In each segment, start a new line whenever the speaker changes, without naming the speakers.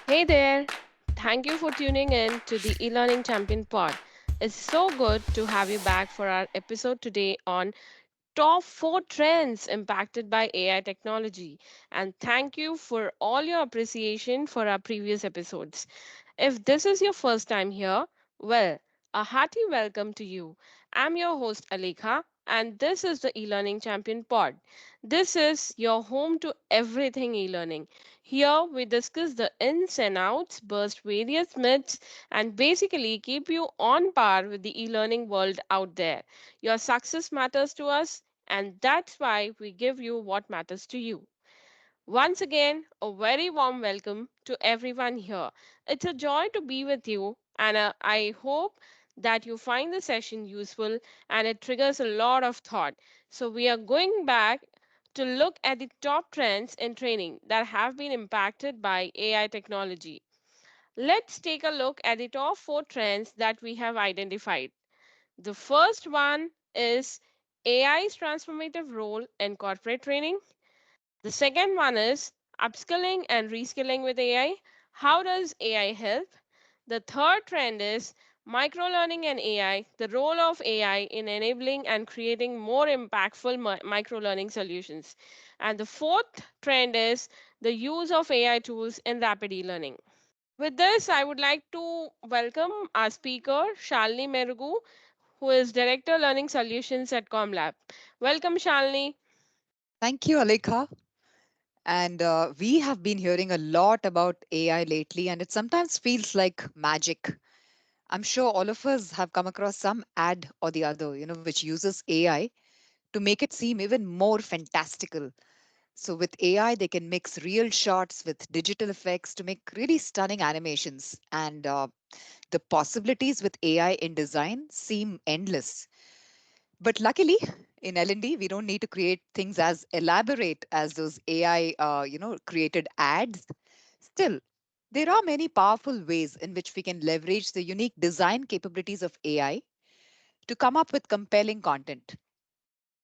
Hey there! Thank you for tuning in to the eLearning Champion Pod. It's so good to have you back for our episode today on top 4 trends impacted by AI technology. And thank you for all your appreciation for our previous episodes. If this is your first time here, well, a hearty welcome to you. I'm your host Alekha, and this is the eLearning Champion Pod. This is your home to everything e-learning. Here we discuss the ins and outs, burst various myths, and basically keep you on par with the e-learning world out there. Your success matters to us, and that's why we give you what matters to you. Once again, a very warm welcome to everyone here. It's a joy to be with you, and I hope that you find the session useful and it triggers a lot of thought. So, we are going back to look at the top trends in training that have been impacted by AI technology. Let's take a look at the top 4 trends that we have identified. The first one is AI's transformative role in corporate training. The second one is upskilling and reskilling with AI. How does AI help? The third trend is microlearning and AI, the role of AI in enabling and creating more impactful microlearning solutions. And the fourth trend is the use of AI tools in rapid e-learning. With this, I would like to welcome our speaker, Shalini Merugu, who is Director Learning Solutions at ComLab. Welcome, Shalini.
Thank you, Alekha. And we have been hearing a lot about AI lately, and it sometimes feels like magic. I'm sure all of us have come across some ad or the other, which uses AI to make it seem even more fantastical. So, with AI, they can mix real shots with digital effects to make really stunning animations. And the possibilities with AI in design seem endless. But luckily, in L&D, we don't need to create things as elaborate as those AI, created ads. Still, there are many powerful ways in which we can leverage the unique design capabilities of AI to come up with compelling content.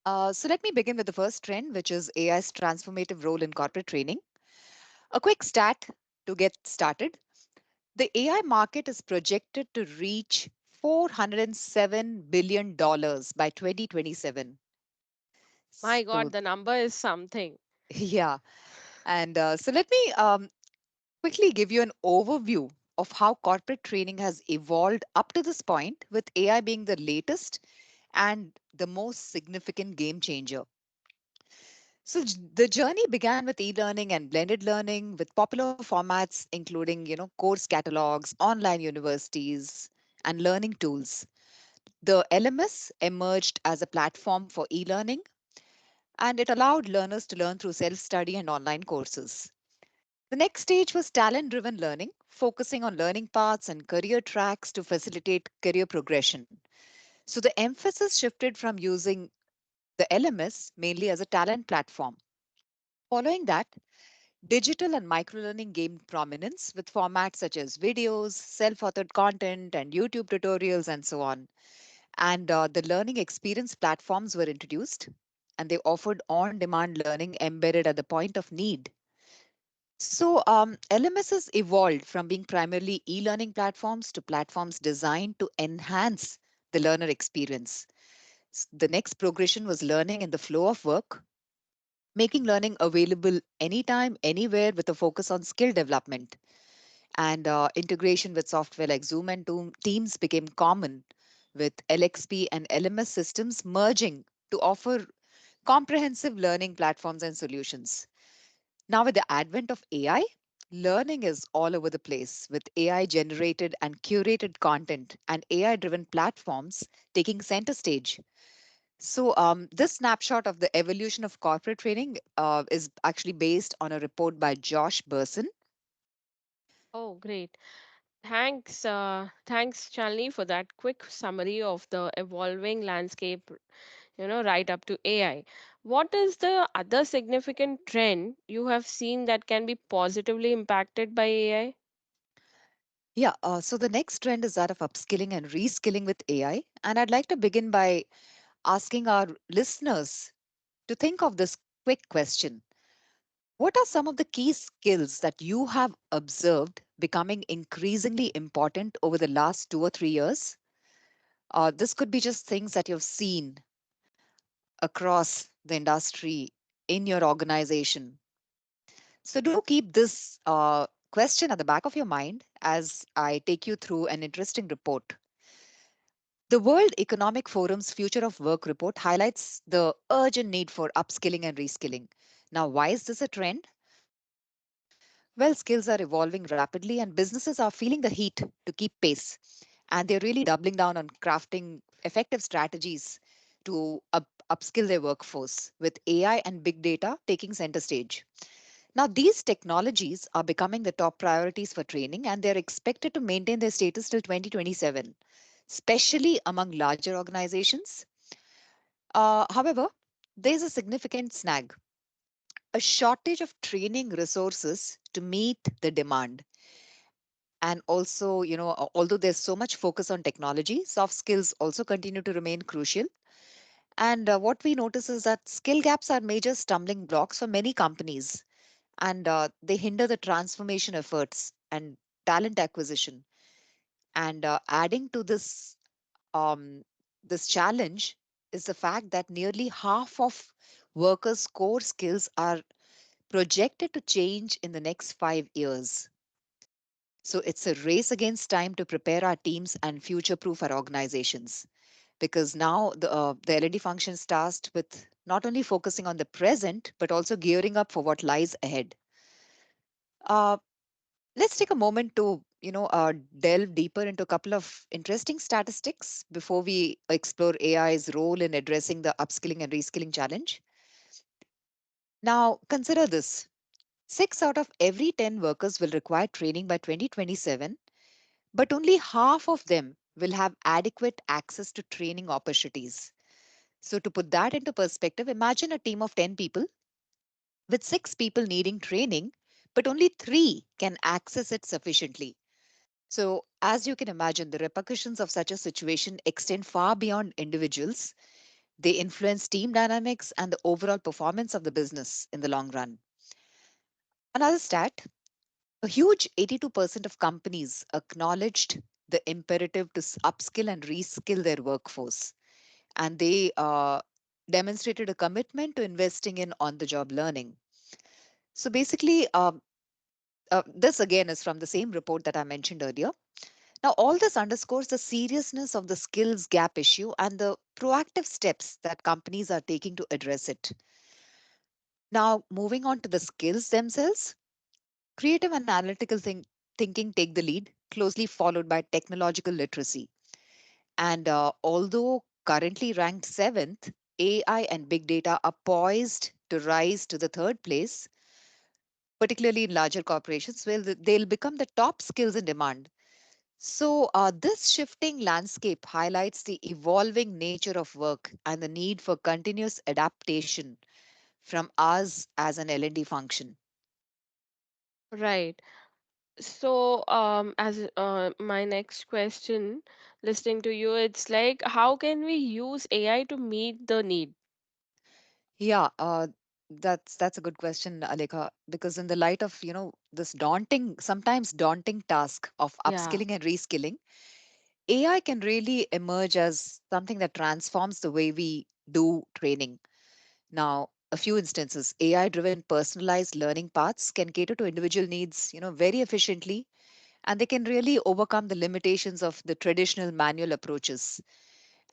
So let me begin with the first trend, which is AI's transformative role in corporate training. A quick stat to get started. The AI market is projected to reach $407 billion by 2027.
My
So
God, the number is something.
yeah, and so let me quickly give you an overview of how corporate training has evolved up to this point, with AI being the latest and the most significant game changer. So the journey began with e-learning and blended learning, with popular formats including, course catalogs, online universities, and learning tools. The LMS emerged as a platform for e-learning, and it allowed learners to learn through self-study and online courses. The next stage was talent driven learning, focusing on learning paths and career tracks to facilitate career progression. So the emphasis shifted from using the LMS mainly as a talent platform. Following that, digital and microlearning gained prominence with formats such as videos, self authored content, and YouTube tutorials, and so on. And the learning experience platforms were introduced, and they offered on demand learning embedded at the point of need. So, LMSs evolved from being primarily e learning platforms to platforms designed to enhance the learner experience. The next progression was learning in the flow of work, making learning available anytime, anywhere with a focus on skill development. And integration with software like Zoom and Teams became common, with LXP and LMS systems merging to offer comprehensive learning platforms and solutions. Now, with the advent of AI, learning is all over the place with AI generated and curated content and AI driven platforms taking center stage. So, this snapshot of the evolution of corporate training is actually based on a report by Josh Bersin.
Oh, great. Thanks, Shalini, for that quick summary of the evolving landscape, right up to AI. What is the other significant trend you have seen that can be positively impacted by AI?
Yeah, so the next trend is that of upskilling and reskilling with AI. And I'd like to begin by asking our listeners to think of this quick question. What are some of the key skills that you have observed becoming increasingly important over the last 2 or 3 years. This could be just things that you've seen across the industry in your organization. So do keep this question at the back of your mind as I take you through an interesting report. The World Economic Forum's Future of Work report highlights the urgent need for upskilling and reskilling. Now, why is this a trend? Well, skills are evolving rapidly, and businesses are feeling the heat to keep pace. And they're really doubling down on crafting effective strategies to upskill their workforce with AI and big data taking center stage. Now, these technologies are becoming the top priorities for training, and they're expected to maintain their status till 2027, especially among larger organizations. However, there's a significant snag, a shortage of training resources to meet the demand. And also, although there's so much focus on technology, soft skills also continue to remain crucial. And what we notice is that skill gaps are major stumbling blocks for many companies, and they hinder the transformation efforts and talent acquisition. And adding to um, this challenge is the fact that nearly half of workers' core skills are projected to change in the next 5 years. So it's a race against time to prepare our teams and future proof our organizations. Because now the L&D function is tasked with not only focusing on the present, but also gearing up for what lies ahead. Uh, let's take a moment to delve deeper into a couple of interesting statistics before we explore AI's role in addressing the upskilling and reskilling challenge. Now, consider this. 6 out of every 10 workers will require training by 2027, but only half of them will have adequate access to training opportunities. So, to put that into perspective, imagine a team of 10 people with 6 people needing training, but only 3 can access it sufficiently. So, as you can imagine, the repercussions of such a situation extend far beyond individuals. They influence team dynamics and the overall performance of the business in the long run. Another stat, a huge 82% of companies acknowledged the imperative to upskill and reskill their workforce. And they demonstrated a commitment to investing in on the job learning. So basically, this again is from the same report that I mentioned earlier. Now, all this underscores the seriousness of the skills gap issue and the proactive steps that companies are taking to address it. Now, moving on to the skills themselves, creative and analytical thinking take the lead, closely followed by technological literacy. And although currently ranked seventh, AI and big data are poised to rise to the third place, particularly in larger corporations, where they'll become the top skills in demand. So, this shifting landscape highlights the evolving nature of work and the need for continuous adaptation from us as an L&D function.
Right. So, as my next question, listening to you, it's like, how can we use AI to meet the need?
Yeah, that's a good question, Aleka, because in the light of, this daunting, sometimes daunting task of
Yeah,
upskilling and reskilling, AI can really emerge as something that transforms the way we do training. Now, a few instances, AI-driven personalized learning paths can cater to individual needs, very efficiently, and they can really overcome the limitations of the traditional manual approaches.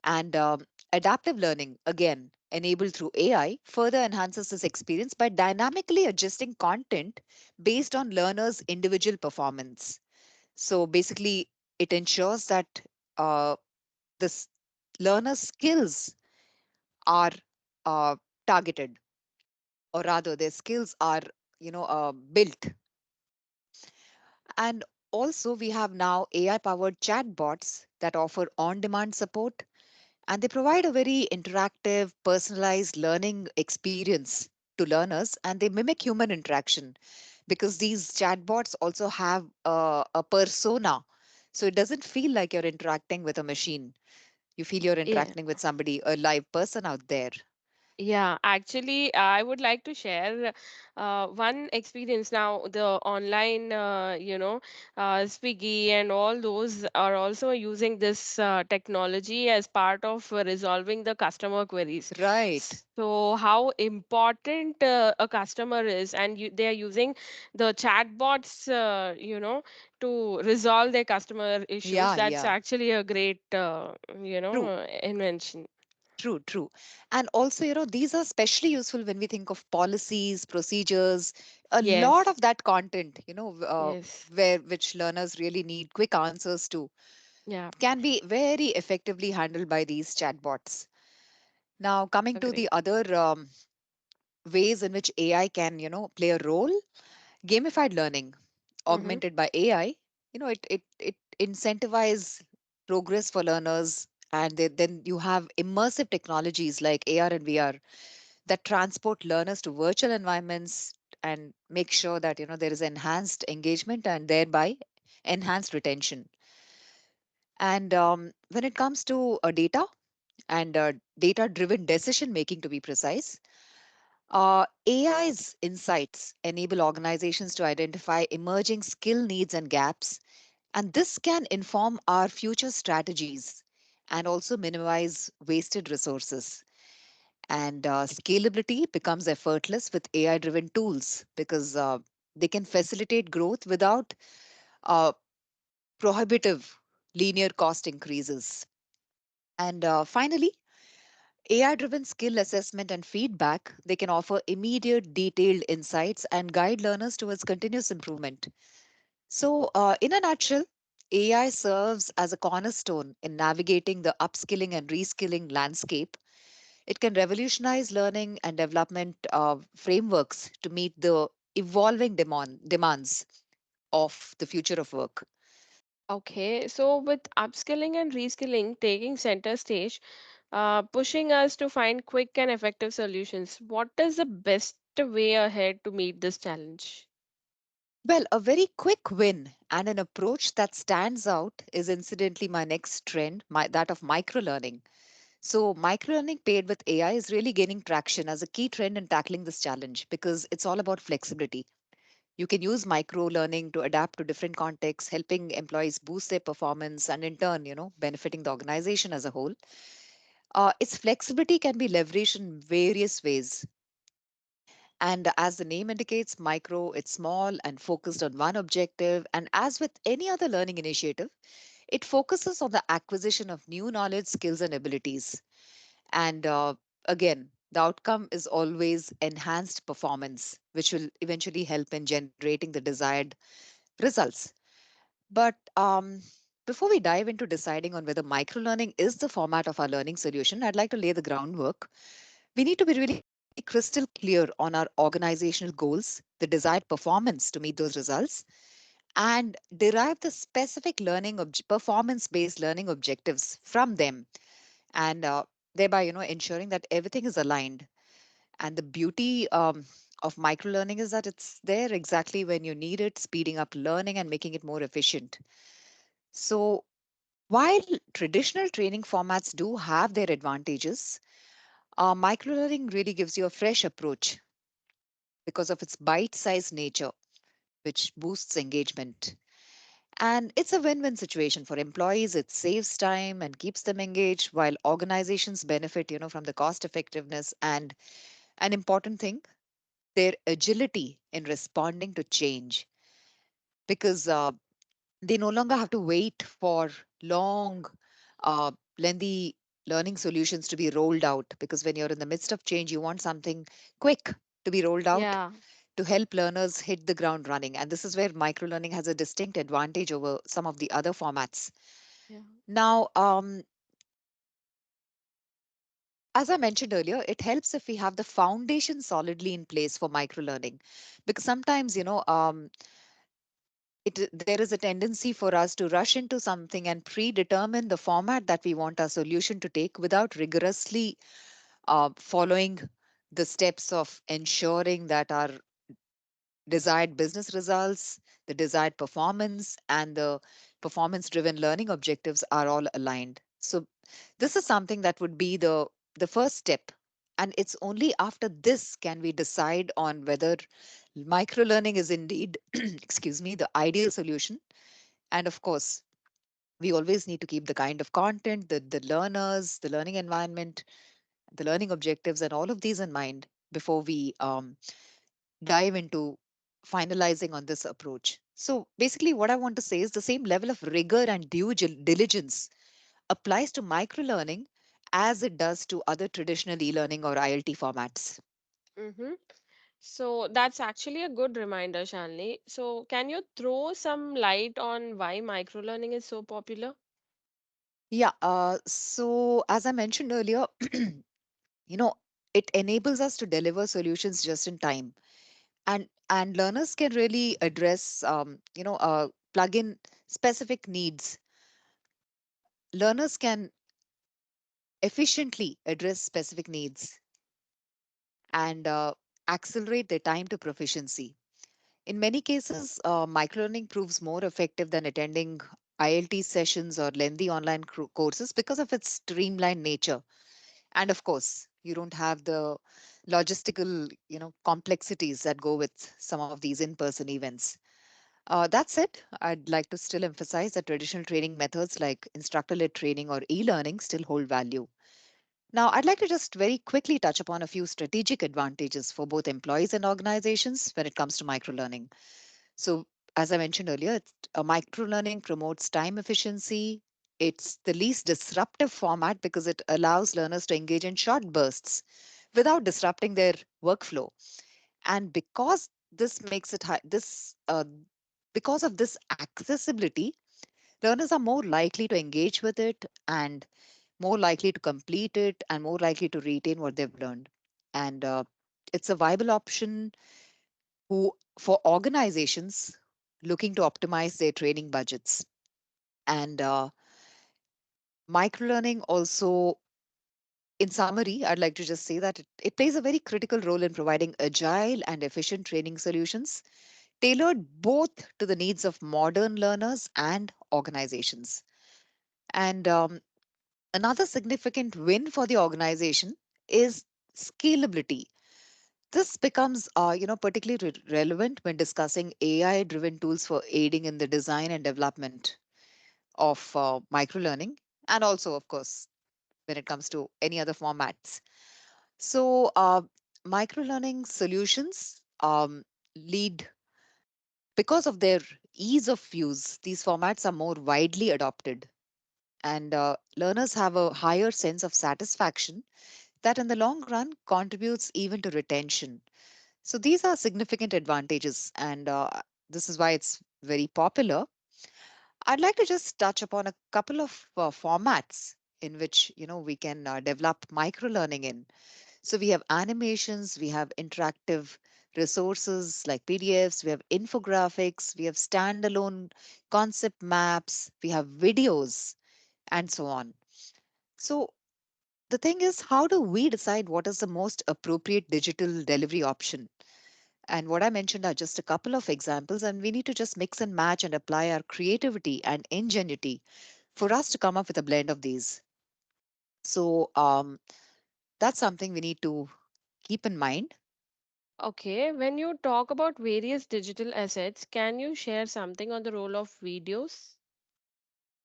And adaptive learning, again, enabled through AI, further enhances this experience by dynamically adjusting content based on learners' individual performance. So basically, it ensures that uh, this learner skills are uh, targeted, or rather their skills are built. And also we have now AI powered chatbots that offer on demand support, and they provide a very interactive personalized learning experience to learners, and they mimic human interaction because these chatbots also have a persona, so it doesn't feel like you're interacting with a machine. You feel you're
yeah,
interacting with somebody, a live person out there.
Yeah, actually, I would like to share one experience. Now, the online, Swiggy and all those are also using this technology as part of resolving the customer queries.
Right.
So, how important a customer is, and they are using the chatbots, to resolve their customer issues.
Yeah,
That's
yeah.
actually a great,
True.
invention.
True, true. And also, these are especially useful when we think of policies, procedures, a lot
Yes,
of that content,
yes,
where which learners really need quick answers to,
yeah,
can be very effectively handled by these chatbots. Now, coming to the
agree.
other ways in which AI can, play a role, gamified learning,
Mm-hmm.
augmented by AI, it incentivize progress for learners. And then you have immersive technologies like AR and VR that transport learners to virtual environments and make sure that there is enhanced engagement and thereby enhanced retention. And when it comes to data and data driven decision making, to be precise, AI's insights enable organizations to identify emerging skill needs and gaps, and this can inform our future strategies and also minimize wasted resources. And scalability becomes effortless with AI driven tools because they can facilitate growth without uh, prohibitive linear cost increases. And finally, AI driven skill assessment and feedback, they can offer immediate detailed insights and guide learners towards continuous improvement. So, in a nutshell, AI serves as a cornerstone in navigating the upskilling and reskilling landscape. It can revolutionize learning and development frameworks to meet the evolving demands of the future of work.
Okay, so with upskilling and reskilling taking center stage, pushing us to find quick and effective solutions, what is the best way ahead to meet this challenge?
Well, a very quick win and an approach that stands out is incidentally my next trend, that of microlearning. So, microlearning paired with AI is really gaining traction as a key trend in tackling this challenge because it's all about flexibility. You can use micro learning to adapt to different contexts, helping employees boost their performance and in turn, benefiting the organization as a whole. Its flexibility can be leveraged in various ways. And as the name indicates, micro, it's small and focused on one objective. And as with any other learning initiative, it focuses on the acquisition of new knowledge, skills, and abilities. And again, the outcome is always enhanced performance, which will eventually help in generating the desired results. But before we dive into deciding on whether microlearning is the format of our learning solution, I'd like to lay the groundwork. We need to be really crystal clear on our organizational goals, the desired performance to meet those results, and derive the specific performance based learning objectives from them. And thereby, ensuring that everything is aligned. And the beauty of microlearning is that it's there exactly when you need it, speeding up learning and making it more efficient. So, while traditional training formats do have their advantages, microlearning really gives you a fresh approach because of its bite sized nature, which boosts engagement. And it's a win win situation for employees. It saves time and keeps them engaged, while organizations benefit, from the cost effectiveness and an important thing, their agility in responding to change. Because they no longer have to wait for long, lengthy learning solutions to be rolled out. Because when you're in the midst of change, you want something quick to be rolled out
Yeah,
to help learners hit the ground running. And this is where microlearning has a distinct advantage over some of the other formats.
yeah,
Now, as I mentioned earlier, it helps if we have the foundation solidly in place for microlearning. Because sometimes, there is a tendency for us to rush into something and predetermine the format that we want our solution to take without rigorously following the steps of ensuring that our desired business results, the desired performance, and the performance driven learning objectives are all aligned. So, this is something that would be the first step And it's only after this can we decide on whether microlearning is indeed, excuse me, the ideal solution. And of course, we always need to keep the kind of content, the learners, the learning environment, the learning objectives, and all of these in mind before we dive into finalizing on this approach. So basically, what I want to say is the same level of rigor and diligence applies to microlearning as it does to other traditional e-learning or ILT formats.
Mm-hmm. So that's actually a good reminder, Shanley. So can you throw some light on why microlearning is so popular?
Yeah, so as I mentioned earlier, you know, it enables us to deliver solutions just in time, and learners can really address, plug in specific needs. Learners can efficiently address specific needs and accelerate their time to proficiency. In many cases, microlearning proves more effective than attending ILT sessions or lengthy online courses because of its streamlined nature. And of course, you don't have the logistical, complexities that go with some of these in-person events. That said, I'd like to still emphasize that traditional training methods like instructor-led training or e-learning still hold value. Now, I'd like to just very quickly touch upon a few strategic advantages for both employees and organizations when it comes to microlearning. So, as I mentioned earlier, microlearning promotes time efficiency. It's the least disruptive format because it allows learners to engage in short bursts without disrupting their workflow. And this makes it high, this because of this accessibility, learners are more likely to engage with it and more likely to complete it and more likely to retain what they've learned. And it's a viable option for organizations looking to optimize their training budgets. And microlearning also, in summary, I'd like to just say that it plays a very critical role in providing agile and efficient training solutions tailored both to the needs of modern learners and organizations. And another significant win for the organization is scalability. This becomes, particularly relevant when discussing AI-driven tools for aiding in the design and development of microlearning, and also, of course, when it comes to any other formats. So, microlearning solutions lead because of their ease of use. These formats are more widely adopted, and learners have a higher sense of satisfaction that, in the long run, contributes even to retention. So these are significant advantages, and this is why it's very popular. I'd like to just touch upon a couple of formats in which we can develop microlearning in. So we have animations, we have interactive resources like PDFs, we have infographics, we have standalone concept maps, we have videos, and so on. So the thing is, how do we decide what is the most appropriate digital delivery option? And what I mentioned are just a couple of examples, and we need to just mix and match and apply our creativity and ingenuity for us to come up with a blend of these. So that's something we need to keep in mind.
Okay, when you talk about various digital assets, can you share something on the role of videos?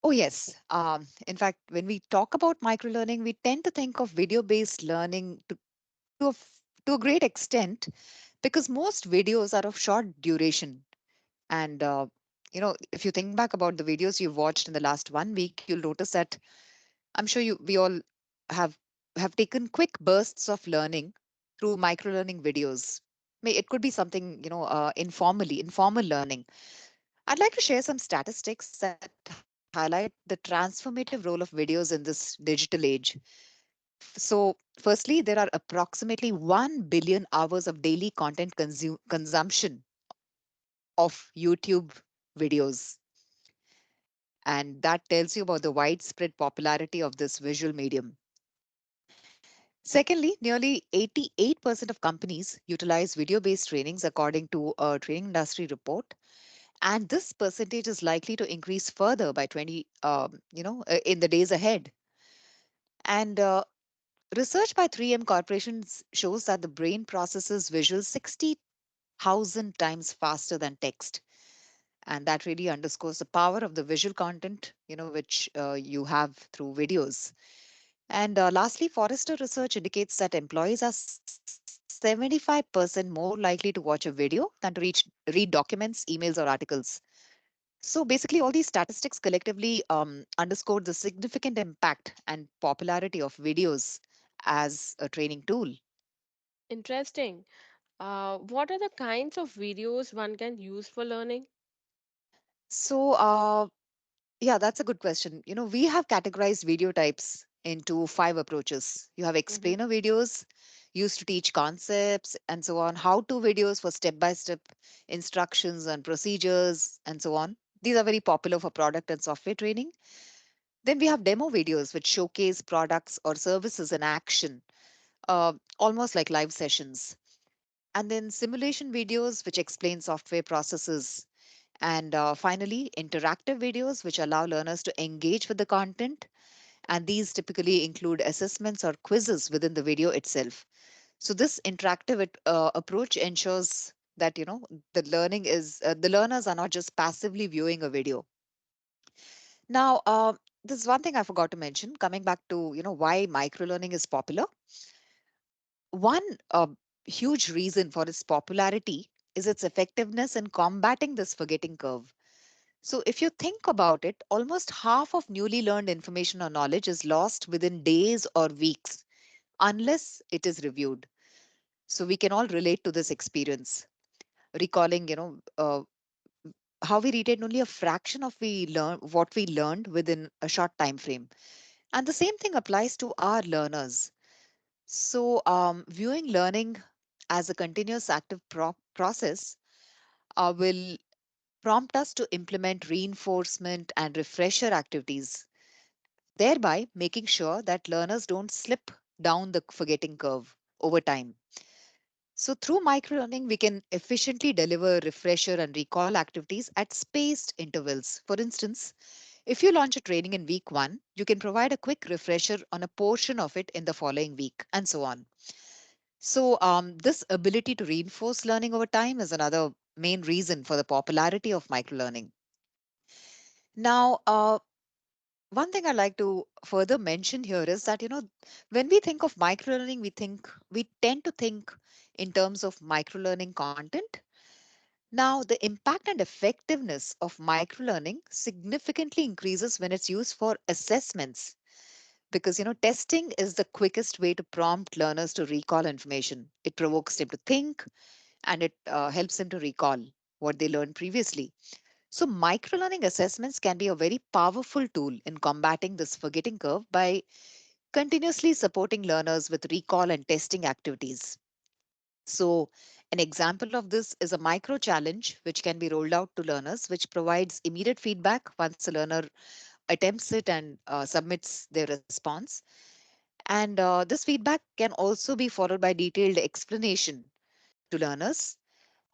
Oh, yes. In fact, when we talk about microlearning, we tend to think of video based learning to, a, to a great extent because most videos are of short duration. And, if you think back about the videos you've watched in the last 1 week, you'll notice that I'm sure we all have have taken quick bursts of learning through micro learning videos. It could be something informal learning. I'd like to share some statistics that highlight the transformative role of videos in this digital age. So, firstly, there are approximately 1 billion hours of daily content consumption of YouTube videos, and that tells you about the widespread popularity of this visual medium. Secondly, nearly 88% of companies utilize video based trainings according to a training industry report. And this percentage is likely to increase further by 20, in the days ahead. And Research by 3M corporations shows that the brain processes visuals 60,000 times faster than text. And that really underscores the power of the visual content, which you have through videos. And lastly, Forrester research indicates that employees are 75% more likely to watch a video than to read documents, emails, or articles. So basically, all these statistics collectively underscore the significant impact and popularity of videos as a training tool.
Interesting. What are the kinds of videos one can use for learning?
So, yeah, that's a good question. We have categorized video types into five approaches. You have
Mm-hmm.
explainer videos used to teach concepts and so on, how to videos for step by step instructions and procedures and so on. These are very popular for product and software training. Then we have demo videos which showcase products or services in action, almost like live sessions. And then simulation videos which explain software processes, and finally, interactive videos which allow learners to engage with the content. And these typically include assessments or quizzes within the video itself. So this interactive approach ensures that the learners are not just passively viewing a video. Now, this is one thing I forgot to mention. Coming back to why microlearning is popular. One huge reason for its popularity is its effectiveness in combating this forgetting curve. So, if you think about it, almost half of newly learned information or knowledge is lost within days or weeks unless it is reviewed. So, we can all relate to this experience, recalling, how we retain only a fraction of what we learned within a short time frame. And the same thing applies to our learners. So, viewing learning as a continuous active process will prompt us to implement reinforcement and refresher activities, thereby making sure that learners don't slip down the forgetting curve over time. So, through microlearning, we can efficiently deliver refresher and recall activities at spaced intervals. For instance, if you launch a training in week one, you can provide a quick refresher on a portion of it in the following week, and so on. So, this ability to reinforce learning over time is another main reason for the popularity of microlearning. Now, one thing I'd like to further mention here is that, when we think of microlearning, we tend to think in terms of microlearning content. Now, the impact and effectiveness of microlearning significantly increases when it's used for assessments, because testing is the quickest way to prompt learners to recall information. It provokes them to think, and it helps them to recall what they learned previously. So, microlearning assessments can be a very powerful tool in combating this forgetting curve by continuously supporting learners with recall and testing activities. So, an example of this is a micro challenge which can be rolled out to learners, which provides immediate feedback once a learner attempts it and submits their response. And this feedback can also be followed by detailed explanation to learners.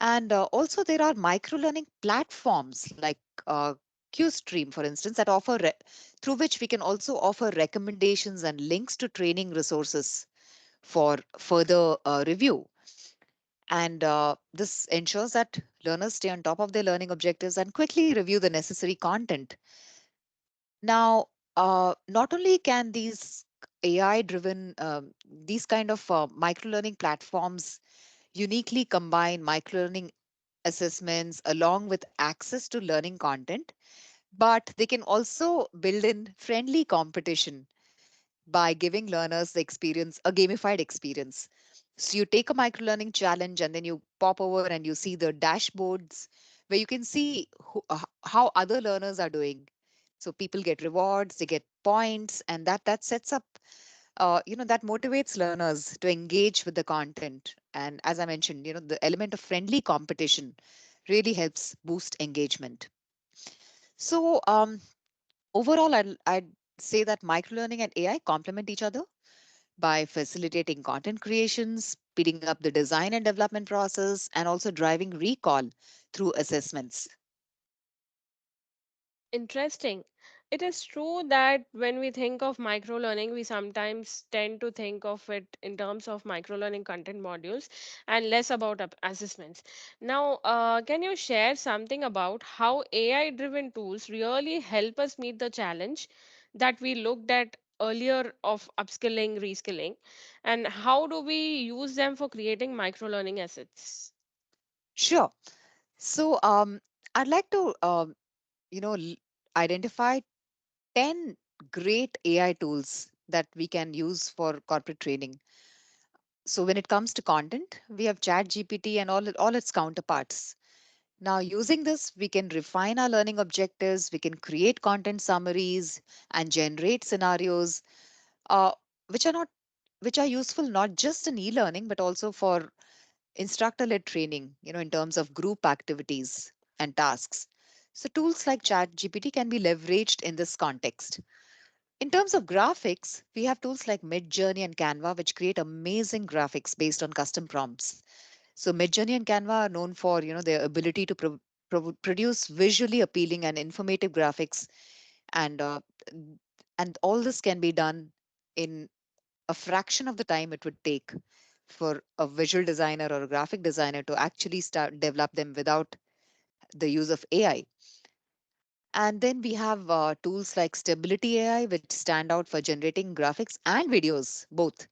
And also, there are micro learning platforms like QStream, for instance, through which we can also offer recommendations and links to training resources for further review. And this ensures that learners stay on top of their learning objectives and quickly review the necessary content. Now, not only can these AI driven, these kind of micro learning platforms uniquely combine micro learning assessments along with access to learning content, but they can also build in friendly competition by giving learners a gamified experience. So you take a micro learning challenge and then you pop over and you see the dashboards where you can see how other learners are doing. So people get rewards, they get points, and that sets up, that motivates learners to engage with the content. And as I mentioned, the element of friendly competition really helps boost engagement. So overall, I'd say that microlearning and AI complement each other by facilitating content creation, speeding up the design and development process, and also driving recall through assessments.
Interesting. It is true that when we think of micro learning, we sometimes tend to think of it in terms of micro learning content modules and less about assessments. Now, can you share something about how AI driven tools really help us meet the challenge that we looked at earlier of upskilling, reskilling, and how do we use them for creating micro learning assets?
Sure. So, I'd like to, you know, l- identify 10 great AI tools that we can use for corporate training. So, when it comes to content, we have ChatGPT and all its counterparts. Now, using this, we can refine our learning objectives, we can create content summaries and generate scenarios, uh, which are not which are useful not just in e-learning but also for instructor-led training, in terms of group activities and tasks. So tools like ChatGPT can be leveraged in this context. In terms of graphics, we have tools like Midjourney and Canva, which create amazing graphics based on custom prompts. So Midjourney and Canva are known for their ability to produce visually appealing and informative graphics, and all this can be done in a fraction of the time it would take for a visual designer or a graphic designer to actually start develop them without the use of AI. And then we have tools like Stability AI, which stand out for generating graphics and videos both.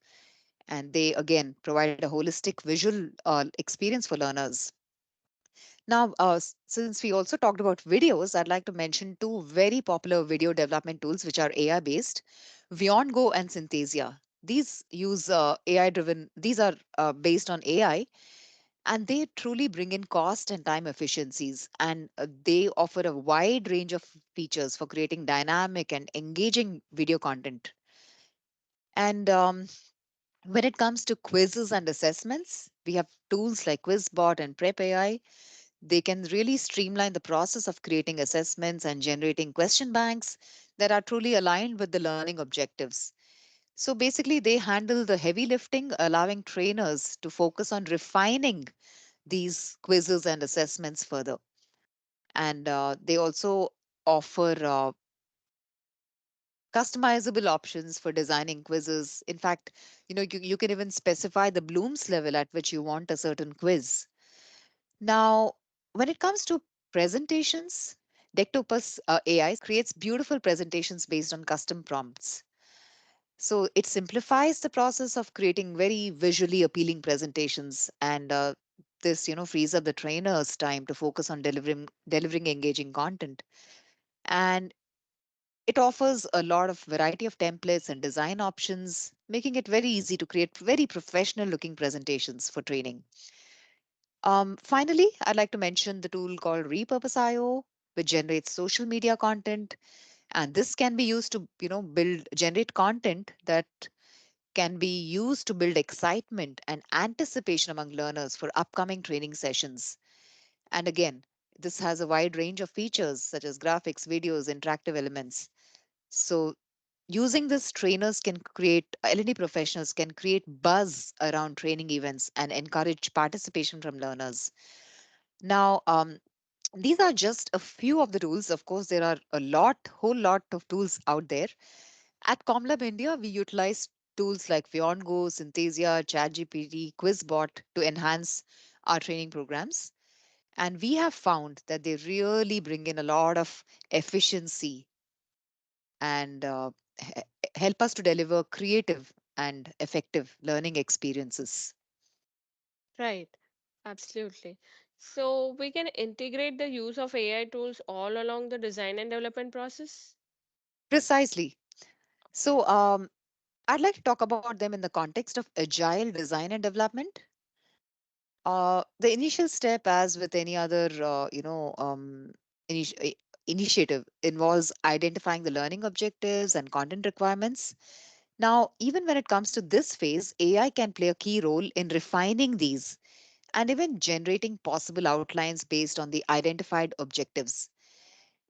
And they again provide a holistic visual experience for learners. Now, since we also talked about videos, I'd like to mention two very popular video development tools which are AI based: Go and Synthesia. These use AI driven, these are based on AI, and they truly bring in cost and time efficiencies. And they offer a wide range of features for creating dynamic and engaging video content. And when it comes to quizzes and assessments, we have tools like QuizBot and Prep AI. They can really streamline the process of creating assessments and generating question banks that are truly aligned with the learning objectives. So basically, they handle the heavy lifting, allowing trainers to focus on refining these quizzes and assessments further. And they also offer customizable options for designing quizzes. In fact, you can even specify the Bloom's level at which you want a certain quiz. Now, when it comes to presentations, Dectopus AI creates beautiful presentations based on custom prompts. So it simplifies the process of creating very visually appealing presentations, and this frees up the trainer's time to focus on delivering engaging content. And it offers a lot of variety of templates and design options, making it very easy to create very professional looking presentations for training. Finally, I'd like to mention the tool called Repurpose.io, which generates social media content. And this can be used to, generate content that can be used to build excitement and anticipation among learners for upcoming training sessions. And again, this has a wide range of features such as graphics, videos, interactive elements. So using this, trainers can create, L&D professionals can create buzz around training events and encourage participation from learners. Now, these are just a few of the tools. Of course, there are whole lot of tools out there. At ComLab India, we utilize tools like Go, Synthesia, ChatGPT, QuizBot to enhance our training programs. And we have found that they really bring in a lot of efficiency and help us to deliver creative and effective learning experiences.
Right, absolutely. So we can integrate the use of AI tools all along the design and development process.
Precisely. So, I'd like to talk about them in the context of agile design and development. The initial step, as with any other, initi- i- initiative, involves identifying the learning objectives and content requirements. Now, even when it comes to this phase, AI can play a key role in refining these and even generating possible outlines based on the identified objectives.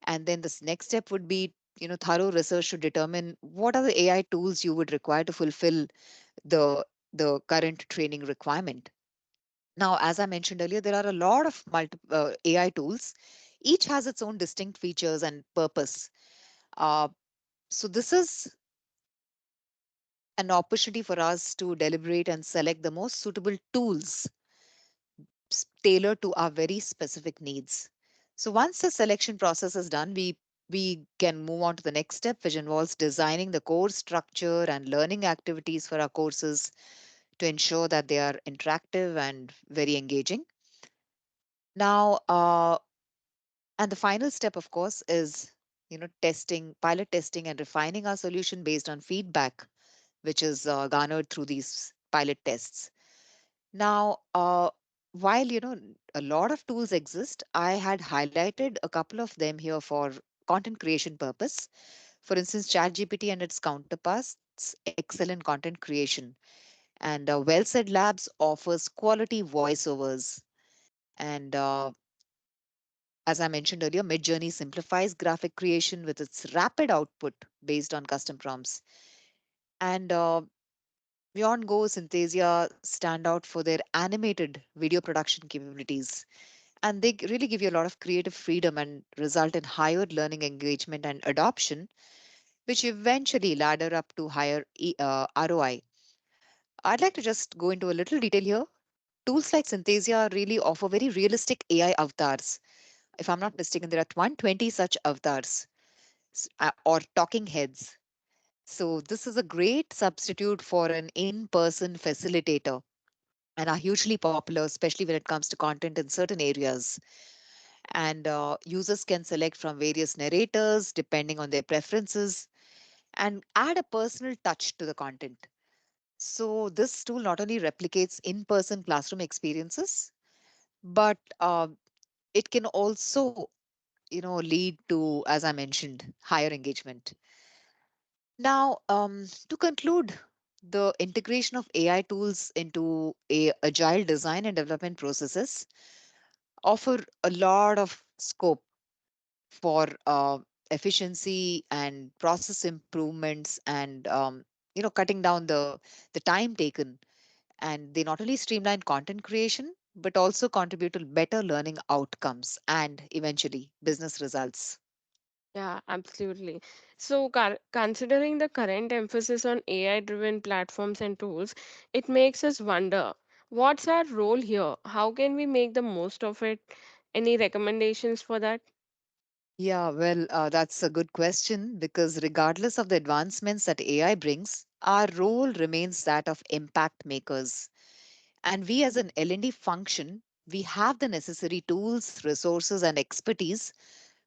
And then this next step would be, thorough research to determine what are the AI tools you would require to fulfill the current training requirement. Now, as I mentioned earlier, there are a lot of AI tools. Each has its own distinct features and purpose. Uh, so this is an opportunity for us to deliberate and select the most suitable tools tailored to our very specific needs. So once the selection process is done, we can move on to the next step, which involves designing the course structure and learning activities for our courses to ensure that they are interactive and very engaging. Now, and the final step, of course, is testing, pilot testing, and refining our solution based on feedback, which is garnered through these pilot tests. Now, while a lot of tools exist, I had highlighted a couple of them here for content creation purpose. For instance, ChatGPT and its counterparts excel in content creation, and Well Said Labs offers quality voiceovers. And as I mentioned earlier, Midjourney simplifies graphic creation with its rapid output based on custom prompts. And Beyond Go, Synthesia stand out for their animated video production capabilities. And they really give you a lot of creative freedom and result in higher learning engagement and adoption, which eventually ladder up to higher ROI. I'd like to just go into a little detail here. Tools like Synthesia really offer very realistic AI avatars. If I'm not mistaken, there are 120 such avatars or talking heads. So, this is a great substitute for an in person facilitator and are hugely popular, especially when it comes to content in certain areas. And users can select from various narrators depending on their preferences and add a personal touch to the content. So, this tool not only replicates in person classroom experiences, but it can also lead to, as I mentioned, higher engagement. Now, to conclude, the integration of AI tools into agile design and development processes offer a lot of scope for efficiency and process improvements and cutting down the time taken, and they not only streamline content creation but also contribute to better learning outcomes and eventually business results.
Yeah, absolutely. So, considering the current emphasis on AI-driven platforms and tools, it makes us wonder, what's our role here? How can we make the most of it? Any recommendations for that?
Yeah, well, that's a good question because regardless of the advancements that AI brings, our role remains that of impact makers. And we, as an L&D function, we have the necessary tools, resources, and expertise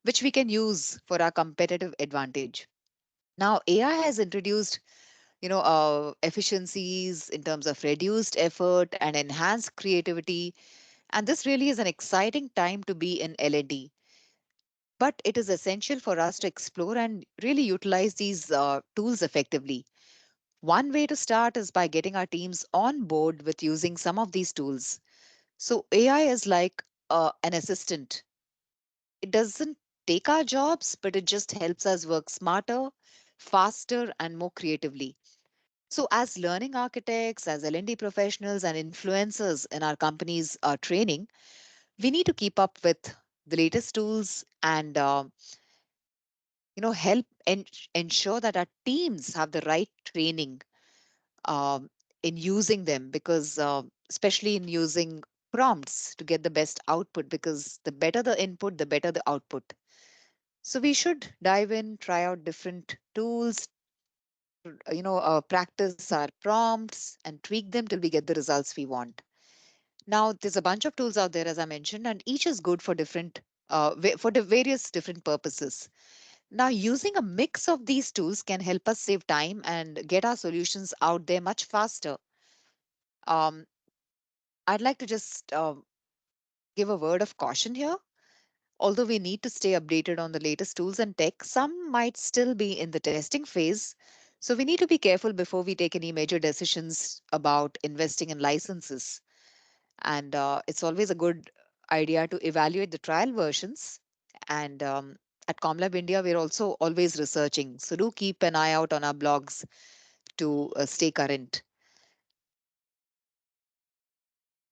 which we can use for our competitive advantage. Now, AI has introduced, efficiencies in terms of reduced effort and enhanced creativity, and this really is an exciting time to be in L&D. But it is essential for us to explore and really utilize these tools effectively. One way to start is by getting our teams on board with using some of these tools. So, AI is like an assistant. It doesn't take our jobs, but it just helps us work smarter, faster, and more creatively. So, as learning architects, as L&D professionals, and influencers in our company's training, we need to keep up with the latest tools and help ensure that our teams have the right training um, in using them, because especially in using prompts to get the best output, because the better the input the better the output. So we should dive in, try out different tools, practice our prompts and tweak them till we get the results we want. Now there's a bunch of tools out there, as I mentioned, and each is good for different for the various different purposes. Now, using a mix of these tools can help us save time and get our solutions out there much faster. Um, I'd like to just give a word of caution here. Although we need to stay updated on the latest tools and tech, some might still be in the testing phase. So we need to be careful before we take any major decisions about investing in licenses. And it's always a good idea to evaluate the trial versions. And at ComLab India, we're also always researching. So do keep an eye out on our blogs to stay current.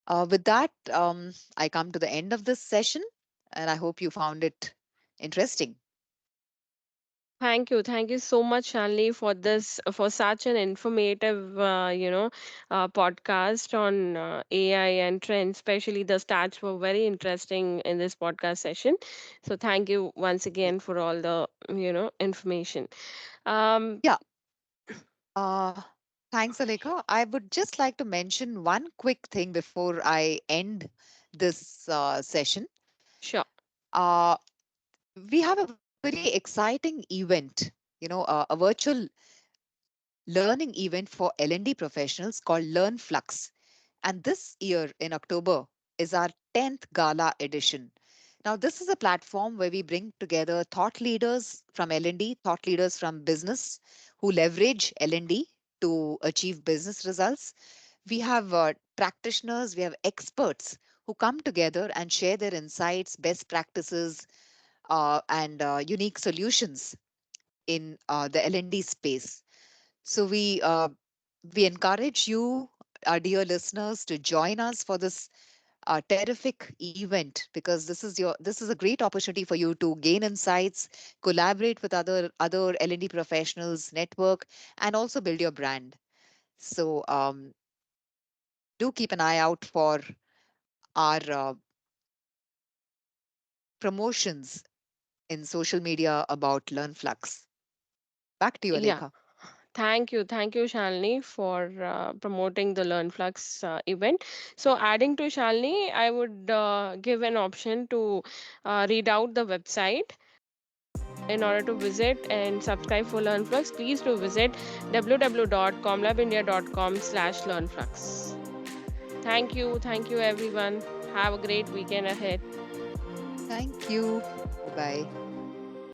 With that, I come to the end of this session, and I hope you found it interesting.
Thank you so much, Shanli, for this, for such an informative, podcast on AI and trends. Especially the stats were very interesting in this podcast session. So thank you once
Yeah.
again for all the information. Um,
Yeah. Uh, Thanks, Aleka. I would just like to mention one quick thing before I end this session.
sure.
Uh, we have a very exciting event, a virtual learning event for L&D professionals called Learn Flux. And this year in October is our 10th gala edition. Now, this is a platform where we bring together thought leaders from L&D, thought leaders from business who leverage L&D to achieve business results. We have practitioners, we have experts who come together and share their insights, best practices, and unique solutions in the L&D space. So we encourage you, our dear listeners, to join us for this terrific event, because this is a great opportunity for you to gain insights, collaborate with other L&D professionals, network, and also build your brand. So do keep an eye out for our promotions in social media about LearnFlux. Back to you,
Yeah.
Alekha.
Thank you, Shalini, for promoting the LearnFlux event. So, adding to Shalini, I would give an option to read out the website. In order to visit and subscribe for LearnFlux, please do visit www.comlabindia.com/learnflux. Thank you, everyone. Have a great weekend ahead.
Thank you. Bye bye.